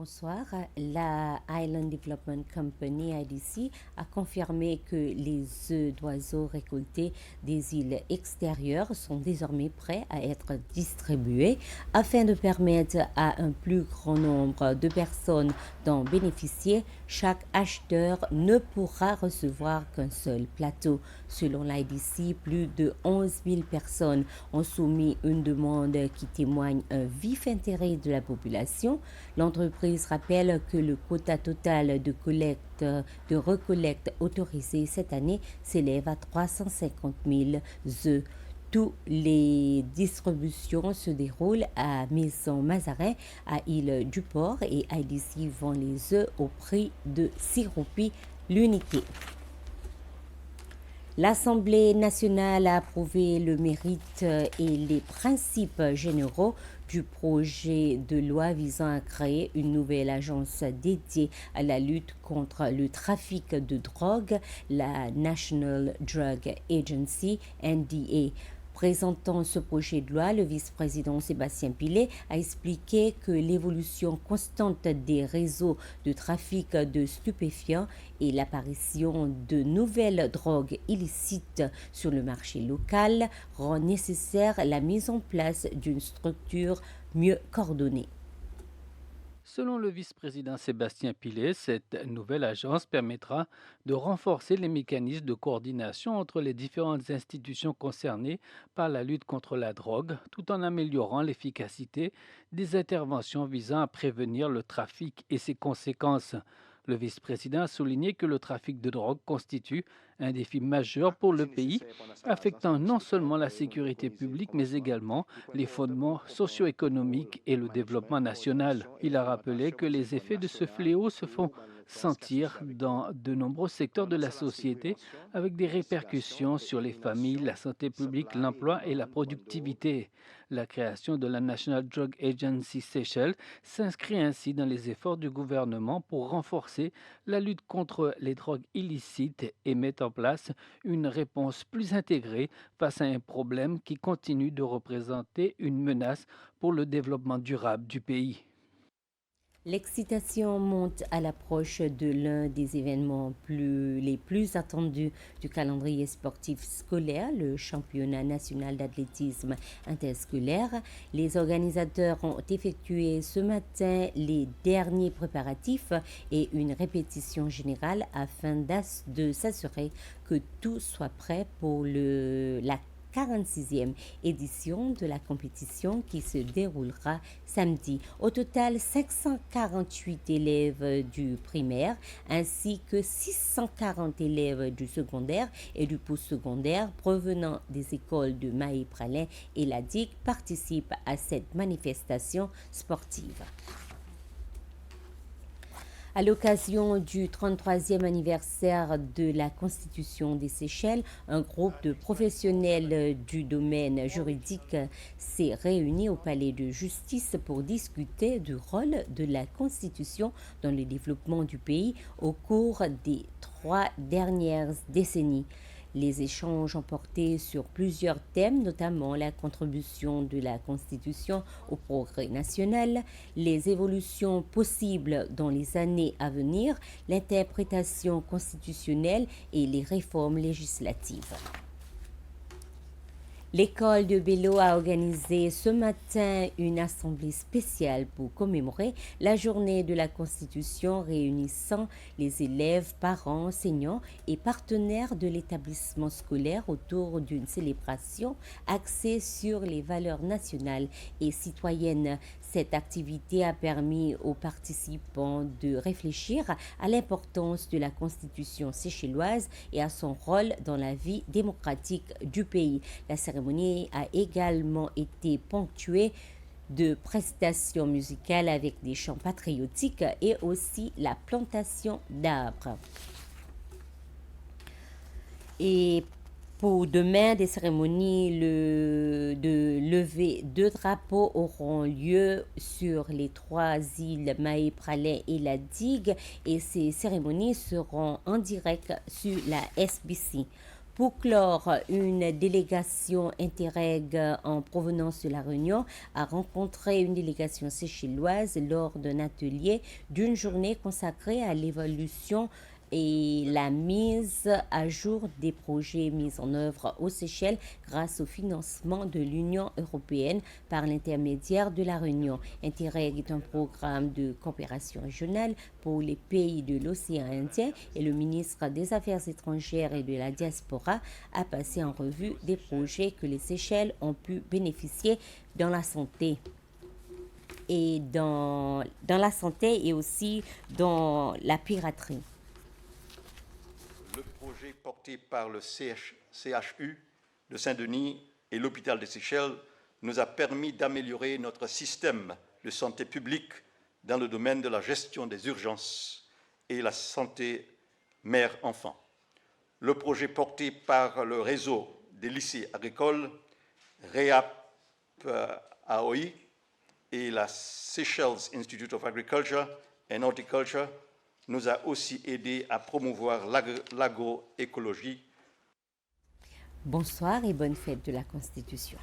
Bonsoir. La Island Development Company, IDC, a confirmé que les œufs d'oiseaux récoltés des îles extérieures sont désormais prêts à être distribués afin de permettre à un plus grand nombre de personnes d'en bénéficier. Chaque acheteur ne pourra recevoir qu'un seul plateau. Selon l'IDC, plus de 11 000 personnes ont soumis une demande qui témoigne un vif intérêt de la population. L'entreprise rappelle que le quota total de recollecte autorisé cette année s'élève à 350 000 œufs. Toutes les distributions se déroulent à Maison Mazarin, à Île-du-Port, et IDC vend les œufs au prix de 6 roupies l'unité. L'Assemblée nationale a approuvé le mérite et les principes généraux du projet de loi visant à créer une nouvelle agence dédiée à la lutte contre le trafic de drogue, la National Drug Agency, NDA. Présentant ce projet de loi, le vice-président Sébastien Pillet a expliqué que l'évolution constante des réseaux de trafic de stupéfiants et l'apparition de nouvelles drogues illicites sur le marché local rend nécessaire la mise en place d'une structure mieux coordonnée. Selon le vice-président Sébastien Pillet, cette nouvelle agence permettra de renforcer les mécanismes de coordination entre les différentes institutions concernées par la lutte contre la drogue, tout en améliorant l'efficacité des interventions visant à prévenir le trafic et ses conséquences. Le vice-président a souligné que le trafic de drogue constitue un défi majeur pour le pays, affectant non seulement la sécurité publique, mais également les fondements socio-économiques et le développement national. Il a rappelé que les effets de ce fléau se font sentir dans de nombreux secteurs de la société, avec des répercussions sur les familles, la santé publique, l'emploi et la productivité. La création de la National Drug Agency Seychelles s'inscrit ainsi dans les efforts du gouvernement pour renforcer la lutte contre les drogues illicites et mettre en place une réponse plus intégrée face à un problème qui continue de représenter une menace pour le développement durable du pays. L'excitation monte à l'approche de l'un des événements les plus attendus du calendrier sportif scolaire, le championnat national d'athlétisme interscolaire. Les organisateurs ont effectué ce matin les derniers préparatifs et une répétition générale afin de s'assurer que tout soit prêt pour la 46e édition de la compétition qui se déroulera samedi. Au total, 548 élèves du primaire ainsi que 640 élèves du secondaire et du postsecondaire provenant des écoles de Maé-Pralin et la DIC participent à cette manifestation sportive. À l'occasion du 33e anniversaire de la Constitution des Seychelles, un groupe de professionnels du domaine juridique s'est réuni au Palais de justice pour discuter du rôle de la Constitution dans le développement du pays au cours des 3 dernières décennies. Les échanges ont porté sur plusieurs thèmes, notamment la contribution de la Constitution au progrès national, les évolutions possibles dans les années à venir, l'interprétation constitutionnelle et les réformes législatives. L'école de Bello a organisé ce matin une assemblée spéciale pour commémorer la journée de la Constitution réunissant les élèves, parents, enseignants et partenaires de l'établissement scolaire autour d'une célébration axée sur les valeurs nationales et citoyennes. Cette activité a permis aux participants de réfléchir à l'importance de la Constitution séchelloise et à son rôle dans la vie démocratique du pays. La cérémonie a également été ponctuée de prestations musicales avec des chants patriotiques et aussi la plantation d'arbres. Et pour demain, des cérémonies de levée de drapeaux auront lieu sur les 3 îles Maé-Pralin et la Digue et ces cérémonies seront en direct sur la SBC. Pour clore, une délégation Interreg en provenance de la Réunion a rencontré une délégation séchelloise lors d'un atelier d'une journée consacrée à l'évolution et la mise à jour des projets mis en œuvre aux Seychelles grâce au financement de l'Union européenne par l'intermédiaire de la Réunion. Interreg est un programme de coopération régionale pour les pays de l'océan Indien et le ministre des Affaires étrangères et de la diaspora a passé en revue des projets que les Seychelles ont pu bénéficier dans la santé dans la santé et aussi dans la piraterie. Le projet porté par le CHU de Saint-Denis et l'hôpital des Seychelles nous a permis d'améliorer notre système de santé publique dans le domaine de la gestion des urgences et la santé mère-enfant. Le projet porté par le réseau des lycées agricoles, REAP AOI, et la Seychelles Institute of Agriculture and Horticulture nous a aussi aidé à promouvoir l'agroécologie. Bonsoir et bonne fête de la Constitution.